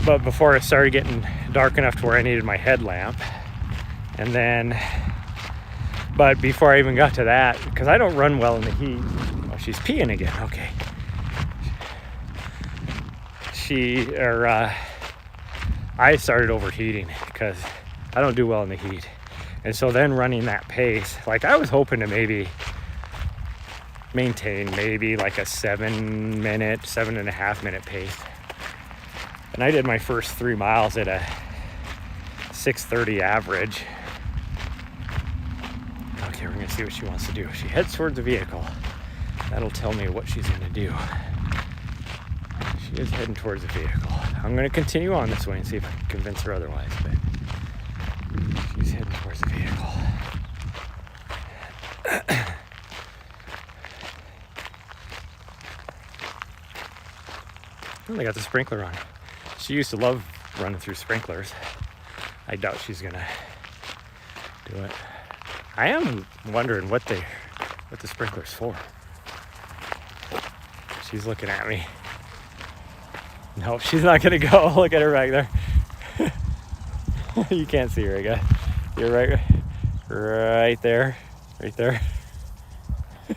A: But before it started getting dark enough to where I needed my headlamp, and then, but before I even got to that, because I don't run well in the heat. Oh, she's peeing again. Okay. I started overheating because I don't do well in the heat. And so then running that pace, like I was hoping to maybe maintain maybe like a 7.5 minute pace. And I did my first 3 miles at a 6:30 average. Okay, we're gonna see what she wants to do. She heads towards the vehicle. That'll tell me what she's gonna do. She is heading towards the vehicle. I'm gonna continue on this way and see if I can convince her otherwise, but she's heading towards the vehicle. Oh, they got the sprinkler on. She used to love running through sprinklers. I doubt she's gonna do it. I am wondering what the sprinkler's for. She's looking at me. Nope, she's not gonna go. Look at her back there. You can't see her, I guess. You're right there. Right there.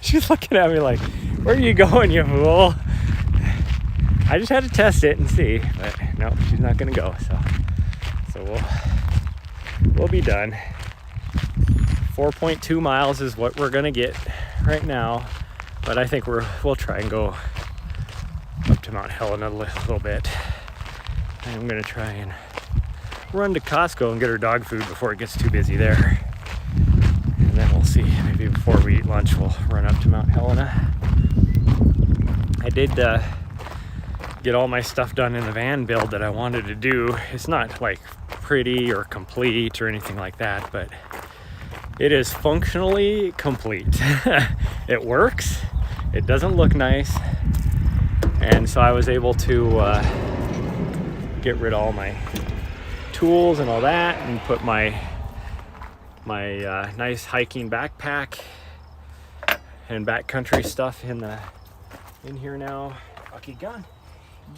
A: She's looking at me like, where are you going, you fool? I just had to test it and see, but no, she's not gonna go. So we'll be done. 4.2 miles is what we're gonna get right now, but I think we'll try and go up to Mount Helena a little bit. I'm gonna try and run to Costco and get her dog food before it gets too busy there. And then we'll see, maybe before we eat lunch, we'll run up to Mount Helena. I did get all my stuff done in the van build that I wanted to do. It's not like pretty or complete or anything like that, but it is functionally complete. It works. It doesn't look nice. And so I was able to get rid of all my tools and all that and put my nice hiking backpack and backcountry stuff in here now. Okay, gun.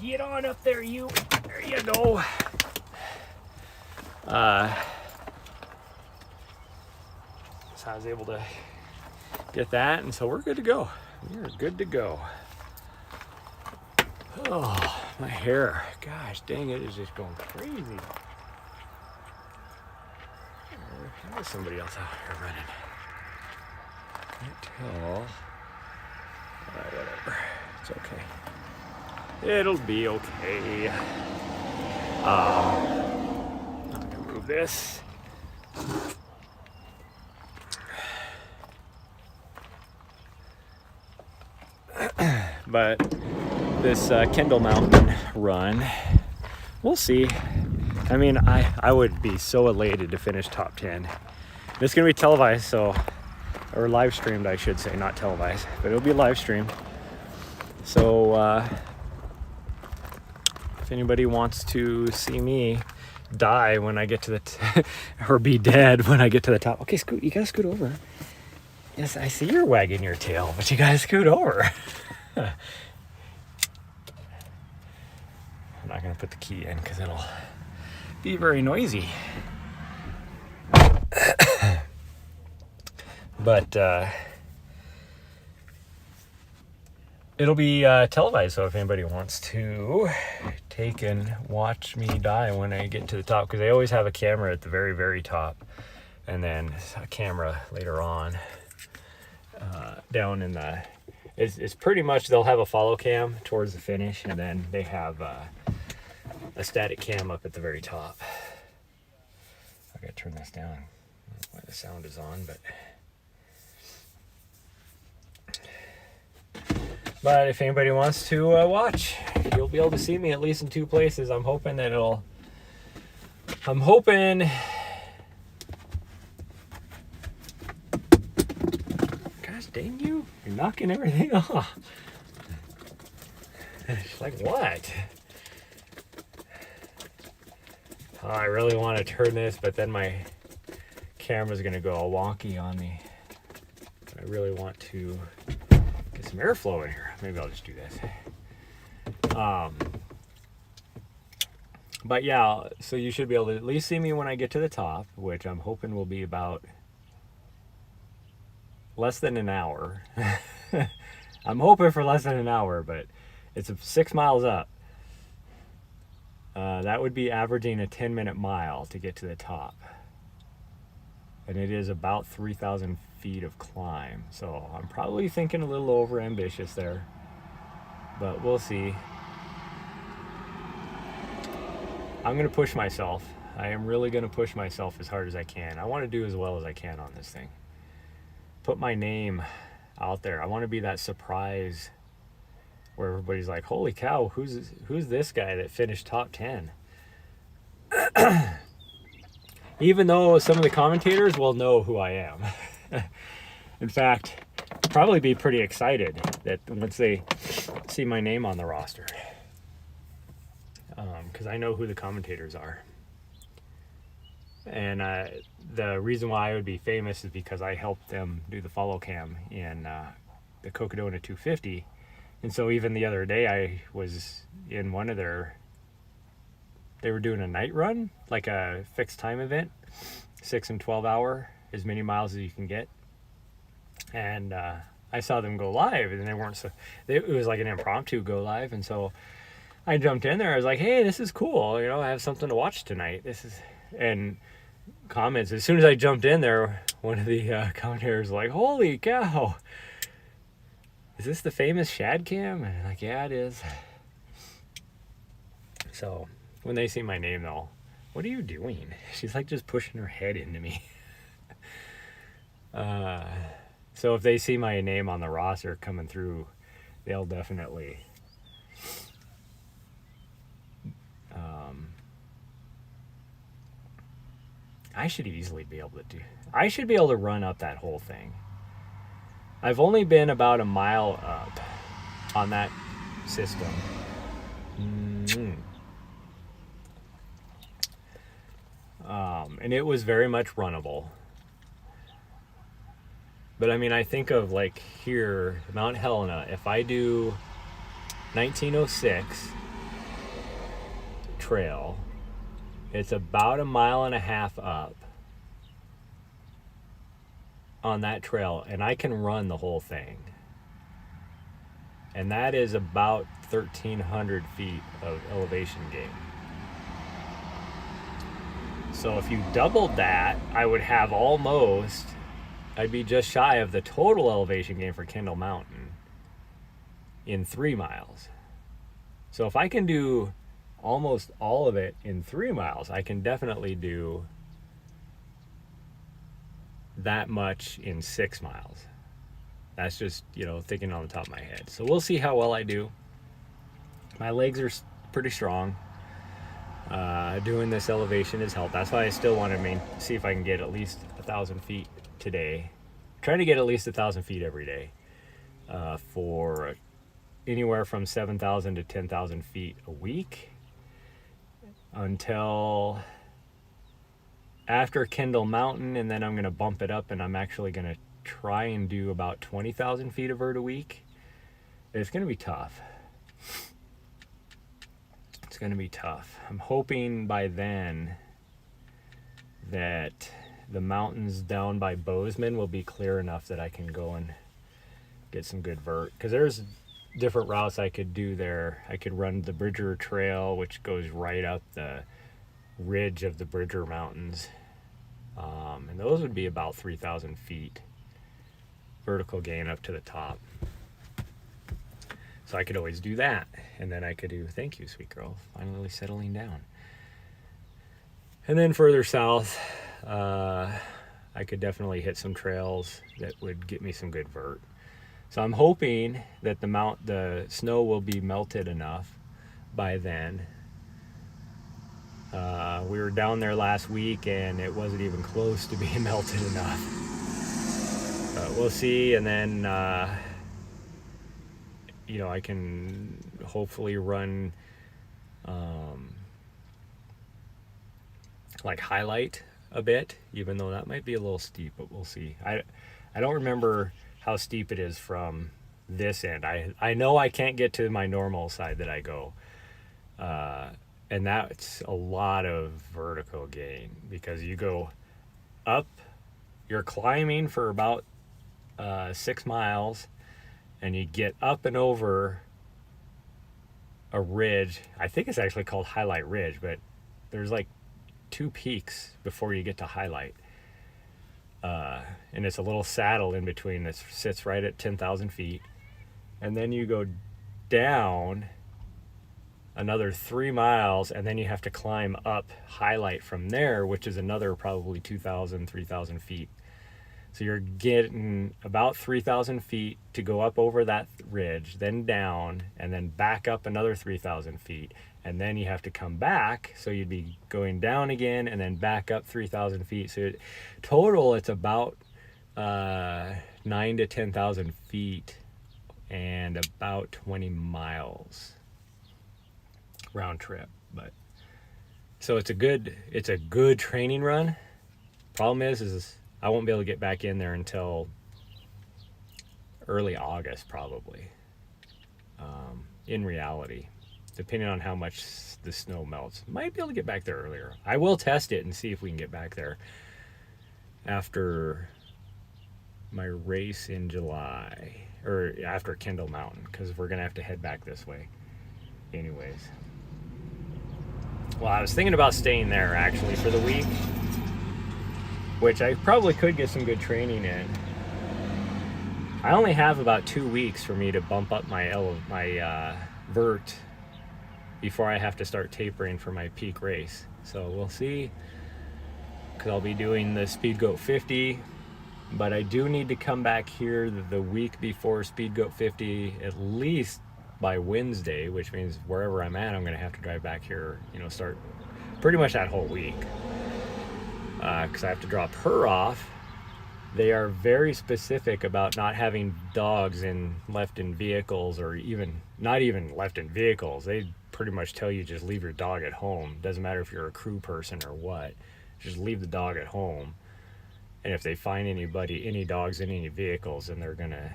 A: Get on up there, you. There you go. So I was able to get that, and so we're good to go. We're good to go. Oh, my hair. Gosh dang it, is just going crazy. There's somebody else out here running. Can't tell. Whatever. It's okay. It'll be okay. I'm gonna move this. But this Kendall Mountain run, we'll see. I mean, I would be so elated to finish top 10. It's gonna be televised, or live streamed, I should say, not televised, but it'll be live streamed. So if anybody wants to see me die when I get to or be dead when I get to the top. Okay, Scoot, you gotta scoot over. Yes, I see you're wagging your tail, but you gotta scoot over. I'm not gonna put the key in because it'll be very noisy. But it'll be televised, so if anybody wants to take and watch me die when I get to the top, because they always have a camera at the very, very top, and then a camera later on down in the, it's pretty much, they'll have a follow cam towards the finish, and then they have a static cam up at the very top. I gotta turn this down. I don't know why the sound is on, but if anybody wants to watch, you'll be able to see me at least in 2 places. I'm hoping that I'm hoping, gosh dang you, you're knocking everything off. Like what? Oh, I really want to turn this, but then my camera's gonna go all wonky on me. I really want to get some airflow in here. Maybe I'll just do this. But yeah, so you should be able to at least see me when I get to the top, which I'm hoping will be about less than an hour. I'm hoping for less than an hour, but it's 6 miles up. That would be averaging a 10-minute mile to get to the top. And it is about 3,000 feet of climb. So I'm probably thinking a little over ambitious there, but we'll see. I'm going to push myself. I am really going to push myself as hard as I can. I want to do as well as I can on this thing. Put my name out there. I want to be that surprise where everybody's like, holy cow, who's this guy that finished top 10? Even though some of the commentators will know who I am. In fact, probably be pretty excited that once they see my name on the roster. Because I know who the commentators are. And the reason why I would be famous is because I helped them do the follow cam in the Cocodona 250. And so even the other day I was in one of they were doing a night run, like a fixed time event, 6 and 12 hour, as many miles as you can get. And I saw them go live, and it was like an impromptu go live. And so I jumped in there. I was like, hey, this is cool. You know, I have something to watch tonight. And comments, as soon as I jumped in there, one of the commentators was like, holy cow, is this the famous Shad Cam? And I'm like, yeah, it is. So when they see my name, though, what are you doing? She's like just pushing her head into me. So if they see my name on the roster coming through, they'll definitely I should easily be able to run up that whole thing. I've only been about a mile up on that system. And it was very much runnable. But I mean, I think of like here, Mount Helena, if I do 1906 trail, it's about 1.5 miles up on that trail, and I can run the whole thing. And that is about 1,300 feet of elevation gain. So if you doubled that, I would have I'd be just shy of the total elevation gain for Kendall Mountain in 3 miles. So if I can do almost all of it in 3 miles, I can definitely do that much in 6 miles. That's just, thinking on the top of my head. So we'll see how well I do. My legs are pretty strong. Doing this elevation has helped. That's why I still want to see if I can get at least 1,000 feet today. Trying to get at least 1,000 feet every day for anywhere from 7,000 to 10,000 feet a week until after Kendall Mountain, and then I'm going to bump it up, and I'm actually going to try and do about 20,000 feet of vert a week. It's going to be tough. It's going to be tough. I'm hoping by then that the mountains down by Bozeman will be clear enough that I can go and get some good vert. Because there's different routes I could do there. I could run the Bridger Trail, which goes right up the ridge of the Bridger Mountains. And those would be about 3,000 feet vertical gain up to the top. So I could always do that. And then I could do, thank you, sweet girl, finally settling down. And then further south, I could definitely hit some trails that would get me some good vert. So I'm hoping that the snow will be melted enough by then. We were down there last week and it wasn't even close to being melted enough. But we'll see. And then, I can hopefully run like highlight a bit, even though that might be a little steep, but we'll see. I don't remember how steep it is from this end. I know I can't get to my normal side that I go. And that's a lot of vertical gain because you go up, you're climbing for about 6 miles, and you get up and over a ridge. I think it's actually called Highlight Ridge, but there's like 2 peaks before you get to Highlight. And it's a little saddle in between that sits right at 10,000 feet. And then you go down another 3 miles, and then you have to climb up Highlight from there, which is another probably 2,000, 3,000 feet. So you're getting about 3,000 feet to go up over that ridge, then down, and then back up another 3,000 feet. And then you have to come back, so you'd be going down again and then back up 3,000 feet. So total, it's about 9 to 10,000 feet and about 20 miles round trip. But so it's a good training run. Problem is I won't be able to get back in there until early August probably. In reality, depending on how much the snow melts, might be able to get back there earlier. I will test it and see if we can get back there after my race in July, or after Kendall Mountain, because we're gonna have to head back this way anyways. Well, I was thinking about staying there actually for the week, which I probably could get some good training in. I only have about 2 weeks for me to bump up my vert before I have to start tapering for my peak race. So we'll see, because I'll be doing the Speed Goat 50, but I do need to come back here the week before Speed Goat 50, at least by Wednesday, which means wherever I'm at, I'm going to have to drive back here, start pretty much that whole week, because I have to drop her off. They are very specific about not having dogs left in vehicles, or not even left in vehicles. They pretty much tell you just leave your dog at home. Doesn't matter if you're a crew person or what, just leave the dog at home. And if they find any dogs in any vehicles, then they're gonna,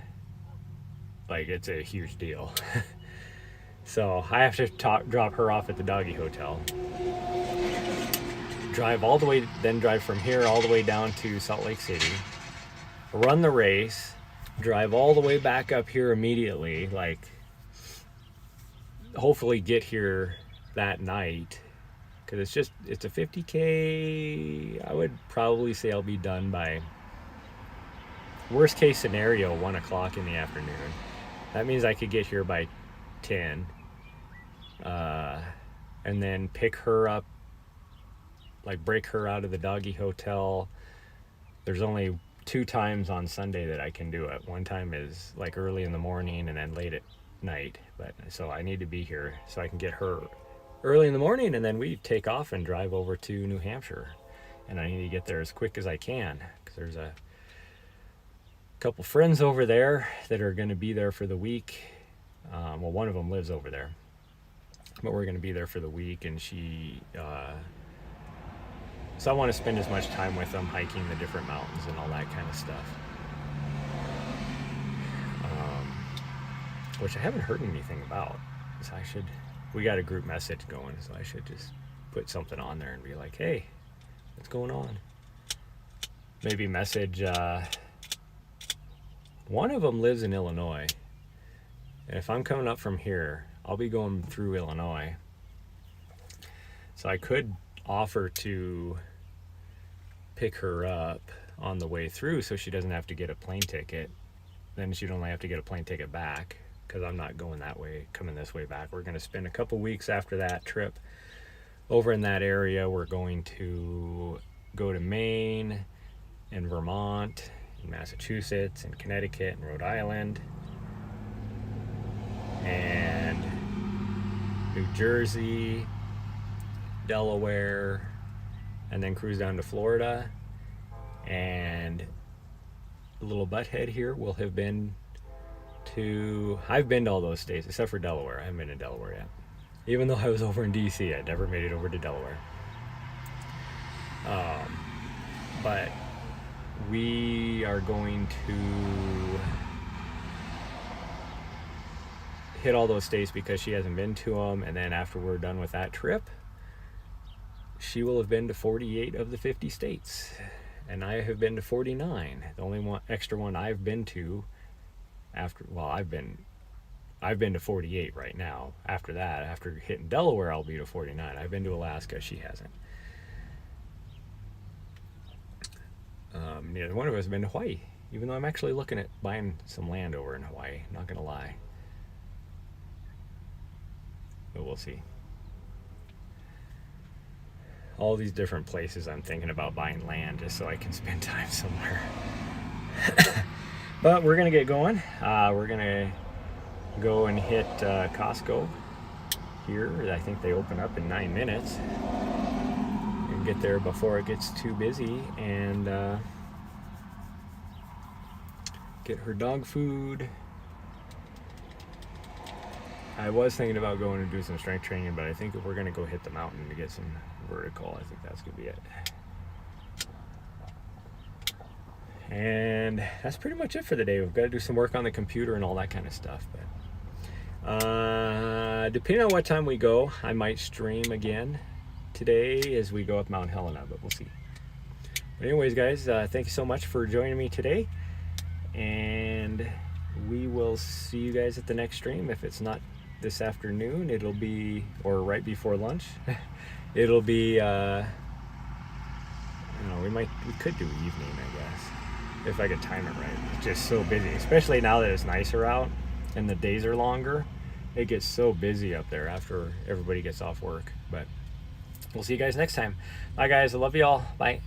A: it's a huge deal. So I have to drop her off at the doggy hotel, drive from here all the way down to Salt Lake City, run the race, drive all the way back up here immediately, hopefully get here that night, because it's a 50K. I would probably say I'll be done by, worst case scenario, 1 o'clock in the afternoon. That means I could get here by 10, and then pick her up, break her out of the doggy hotel. There's only 2 times on Sunday that I can do it. One time is early in the morning and then late at night, so I need to be here so I can get her early in the morning, and then we take off and drive over to New Hampshire. And I need to get there as quick as I can, because there's a couple friends over there that are going to be there for the week. Well, one of them lives over there, but we're going to be there for the week, and so I want to spend as much time with them hiking the different mountains and all that kind of stuff. Which I haven't heard anything about. So we got a group message going, so I should just put something on there and be like, hey, what's going on? Maybe message, one of them lives in Illinois. And if I'm coming up from here, I'll be going through Illinois. So I could offer to pick her up on the way through so she doesn't have to get a plane ticket. Then she'd only have to get a plane ticket back, because I'm not going that way, coming this way back. We're going to spend a couple weeks after that trip over in that area. We're going to go to Maine and Vermont and Massachusetts and Connecticut and Rhode Island and New Jersey, Delaware, and then cruise down to Florida. And the little butthead here will have been I've been to all those states except for Delaware. I haven't been to Delaware yet. Even though I was over in DC, I never made it over to Delaware. but we are going to hit all those states because she hasn't been to them, and then after we're done with that trip, she will have been to 48 of the 50 states, and I have been to 49. The only extra one I've been to after, well, I've been to 48 right now. After that, after hitting Delaware, I'll be to 49. I've been to Alaska, she hasn't. Neither one of us has been to Hawaii, even though I'm actually looking at buying some land over in Hawaii, not gonna lie. But we'll see. All these different places I'm thinking about buying land just so I can spend time somewhere. But we're gonna get going. We're gonna go and hit Costco here. I think they open up in 9 minutes, and get there before it gets too busy, and get her dog food. I was thinking about going and do some strength training, but I think if we're gonna go hit the mountain to get some vertical, I think that's gonna be it. And that's pretty much it for the day. We've got to do some work on the computer and all that kind of stuff. But depending on what time we go, I might stream again today as we go up Mount Helena, but we'll see. But anyways, guys, thank you so much for joining me today, and we will see you guys at the next stream. If it's not this afternoon, it'll be, or right before lunch, it'll be, we could do evening, I guess, if I could time it right. It's just so busy, especially now that it's nicer out and the days are longer. It gets so busy up there after everybody gets off work. But we'll see you guys next time. Bye, guys. I love you all. Bye.